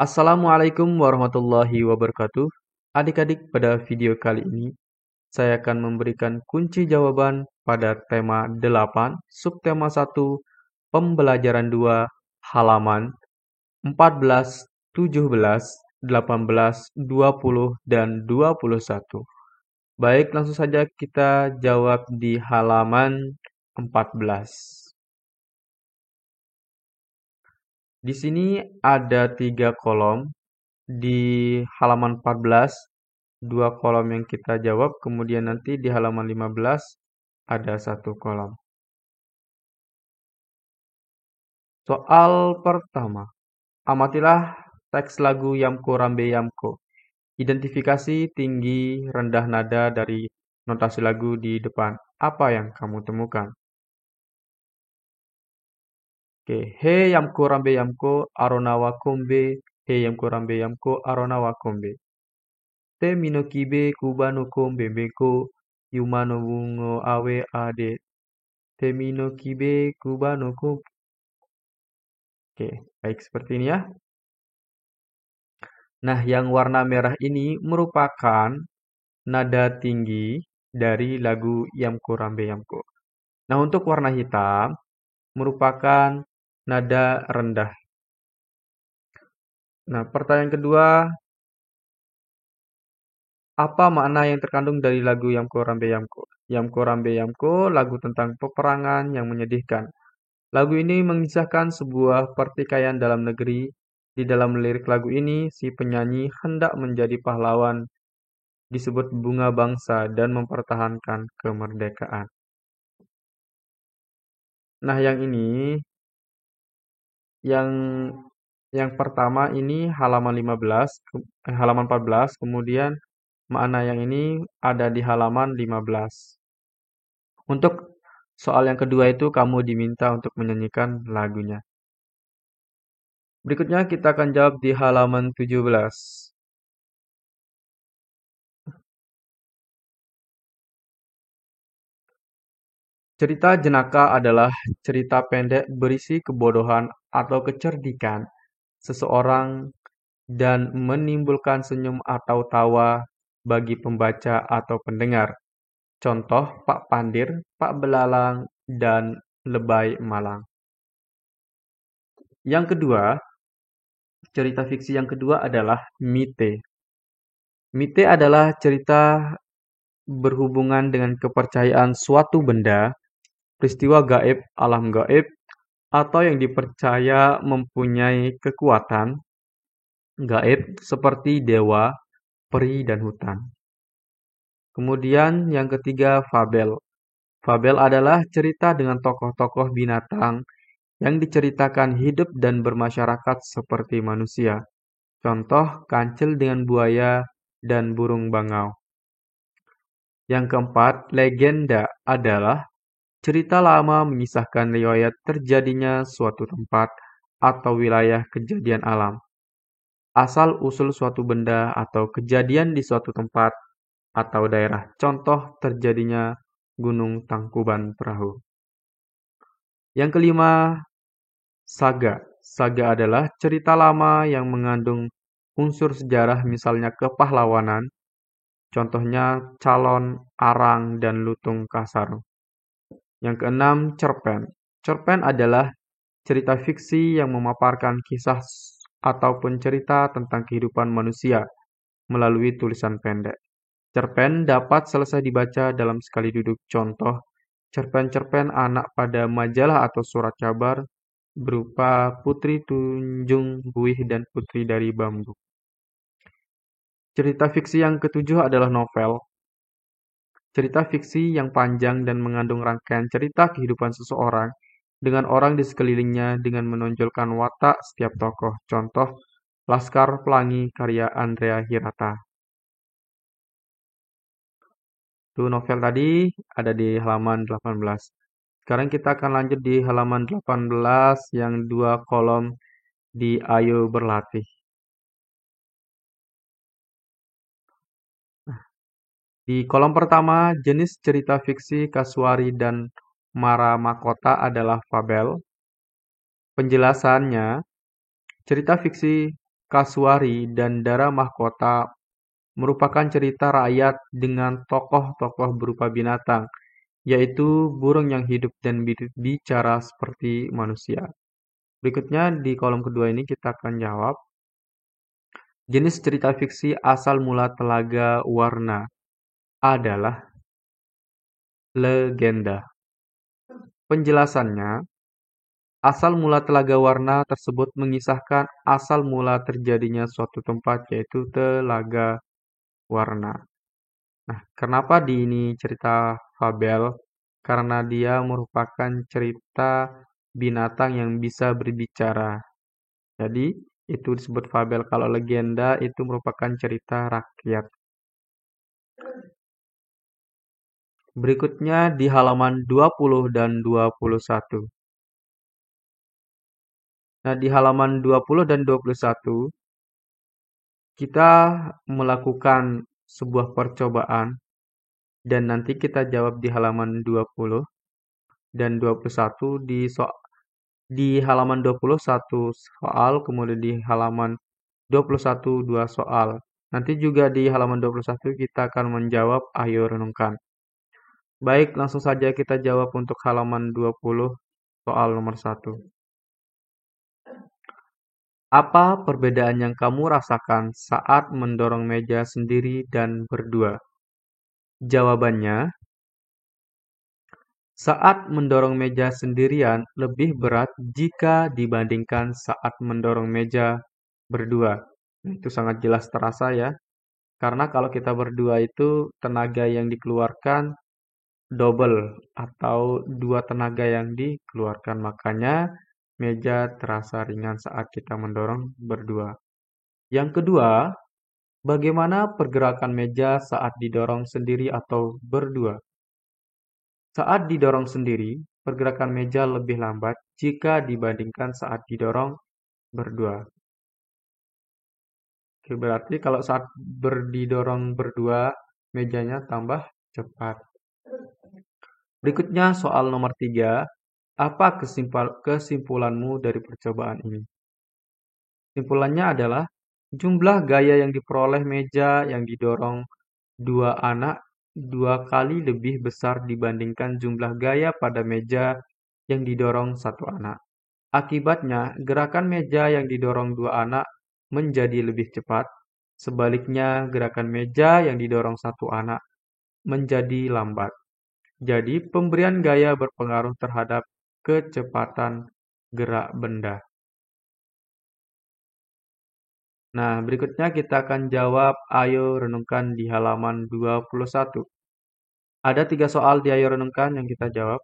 Assalamualaikum warahmatullahi wabarakatuh. Adik-adik, pada video kali ini saya akan memberikan kunci jawaban pada tema 8, subtema 1, pembelajaran 2, halaman 14, 17, 18, 20, dan 21. Baik, langsung saja kita jawab di halaman 14. Di sini ada 3 kolom. Di halaman 14, 2 kolom yang kita jawab, kemudian nanti di halaman 15 ada 1 kolom. Soal pertama, amatilah teks lagu Yamko Rambe Yamko. Identifikasi tinggi rendah nada dari notasi lagu di depan. Apa yang kamu temukan? Oke, He Yamko Rambe Yamko Arona Wakombe. He Yamko Rambe Yamko Arona Wakombe. Te mino kibe kubano kombe beko yumano bungo awe ade. Temino kibe kubano ko. Oke, baik seperti ini ya. Nah, yang warna merah ini merupakan nada tinggi dari lagu Yamko Rambe Yamko. Nah, untuk warna hitam merupakan nada rendah. Nah, pertanyaan kedua, apa makna yang terkandung dari lagu Yamko Rambe Yamko? Yamko Rambe Yamko, lagu tentang peperangan yang menyedihkan. Lagu ini mengisahkan sebuah pertikaian dalam negeri. Di dalam lirik lagu ini, si penyanyi hendak menjadi pahlawan, disebut bunga bangsa, dan mempertahankan kemerdekaan. Nah, yang ini, yang yang pertama ini halaman 15, halaman 14, kemudian makna yang ini ada di halaman 15. Untuk soal yang kedua itu kamu diminta untuk menyanyikan lagunya. Berikutnya kita akan jawab di halaman 17. Cerita jenaka adalah cerita pendek berisi kebodohan atau kecerdikan seseorang dan menimbulkan senyum atau tawa bagi pembaca atau pendengar. Contoh Pak Pandir, Pak Belalang, dan Lebay Malang. Yang kedua, cerita fiksi yang kedua adalah Mite. Mite adalah cerita berhubungan dengan kepercayaan suatu benda, peristiwa gaib, alam gaib, atau yang dipercaya mempunyai kekuatan gaib seperti dewa, peri, dan hutan. Kemudian yang ketiga, fabel. Fabel adalah cerita dengan tokoh-tokoh binatang yang diceritakan hidup dan bermasyarakat seperti manusia. Contoh, kancil dengan buaya dan burung bangau. Yang keempat, legenda adalah cerita lama mengisahkan riwayat terjadinya suatu tempat atau wilayah kejadian alam. Asal-usul suatu benda atau kejadian di suatu tempat atau daerah. Contoh terjadinya Gunung Tangkuban Perahu. Yang kelima, saga. Saga adalah cerita lama yang mengandung unsur sejarah misalnya kepahlawanan. Contohnya Calon, Arang, dan Lutung Kasar. Yang keenam, cerpen. Cerpen adalah cerita fiksi yang memaparkan kisah ataupun cerita tentang kehidupan manusia melalui tulisan pendek. Cerpen dapat selesai dibaca dalam sekali duduk. Contoh, cerpen-cerpen anak pada majalah atau surat kabar berupa Putri Tunjung Buih dan Putri dari Bambu. Cerita fiksi yang ketujuh adalah novel. Cerita fiksi yang panjang dan mengandung rangkaian cerita kehidupan seseorang dengan orang di sekelilingnya dengan menonjolkan watak setiap tokoh. Contoh, Laskar Pelangi karya Andrea Hirata. Itu novel tadi ada di halaman 18. Sekarang kita akan lanjut di halaman 18 yang 2 kolom di Ayo Berlatih. Di kolom pertama, jenis cerita fiksi Kasuari dan Mara Makota adalah fabel. Penjelasannya, cerita fiksi Kasuari, dan Dara Mahkota merupakan cerita rakyat dengan tokoh-tokoh berupa binatang, yaitu burung yang hidup dan bicara seperti manusia. Berikutnya di kolom kedua ini kita akan jawab. Jenis cerita fiksi asal mula Telaga Warna adalah legenda. Penjelasannya, asal mula Telaga Warna tersebut mengisahkan asal mula terjadinya suatu tempat, yaitu Telaga Warna. Nah, kenapa di ini cerita fabel? Karena dia merupakan cerita binatang yang bisa berbicara. Jadi, itu disebut fabel. Kalau legenda itu merupakan cerita rakyat. Berikutnya di halaman 20 dan 21. Nah, di halaman 20 dan 21, kita melakukan sebuah percobaan dan nanti kita jawab di halaman 20 dan 21 di halaman 21 soal, kemudian di halaman 21 dua soal. Nanti juga di halaman 21 kita akan menjawab ayo renungkan. Baik, langsung saja kita jawab untuk halaman 20 soal nomor 1. Apa perbedaan yang kamu rasakan saat mendorong meja sendiri dan berdua? Jawabannya, saat mendorong meja sendirian lebih berat jika dibandingkan saat mendorong meja berdua. Itu sangat jelas terasa ya. Karena kalau kita berdua itu tenaga yang dikeluarkan double atau dua tenaga yang dikeluarkan. Makanya meja terasa ringan saat kita mendorong berdua. Yang kedua, bagaimana pergerakan meja saat didorong sendiri atau berdua? Saat didorong sendiri, pergerakan meja lebih lambat jika dibandingkan saat didorong berdua. Oke, berarti kalau saat didorong berdua, mejanya tambah cepat. Berikutnya soal nomor 3. Apa kesimpulanmu dari percobaan ini? Kesimpulannya adalah jumlah gaya yang diperoleh meja yang didorong dua anak dua kali lebih besar dibandingkan jumlah gaya pada meja yang didorong satu anak. Akibatnya, gerakan meja yang didorong dua anak menjadi lebih cepat. Sebaliknya, gerakan meja yang didorong satu anak menjadi lambat. Jadi, pemberian gaya berpengaruh terhadap kecepatan gerak benda. Nah, berikutnya kita akan jawab ayo renungkan di halaman 21. Ada 3 soal di ayo renungkan yang kita jawab.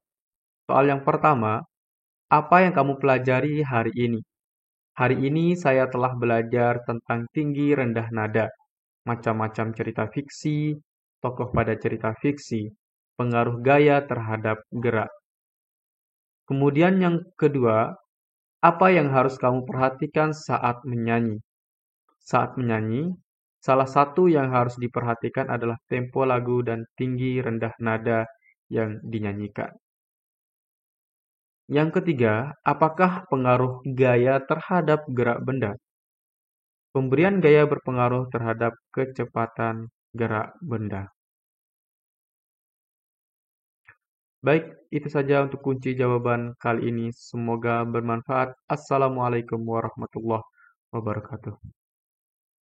Soal yang pertama, apa yang kamu pelajari hari ini? Hari ini saya telah belajar tentang tinggi rendah nada, macam-macam cerita fiksi, tokoh pada cerita fiksi, pengaruh gaya terhadap gerak. Kemudian yang kedua, apa yang harus kamu perhatikan saat menyanyi? Saat menyanyi, salah satu yang harus diperhatikan adalah tempo lagu dan tinggi rendah nada yang dinyanyikan. Yang ketiga, apakah pengaruh gaya terhadap gerak benda? Pemberian gaya berpengaruh terhadap kecepatan gerak benda. Baik, itu saja untuk kunci jawaban kali ini. Semoga bermanfaat. Assalamualaikum warahmatullahi wabarakatuh.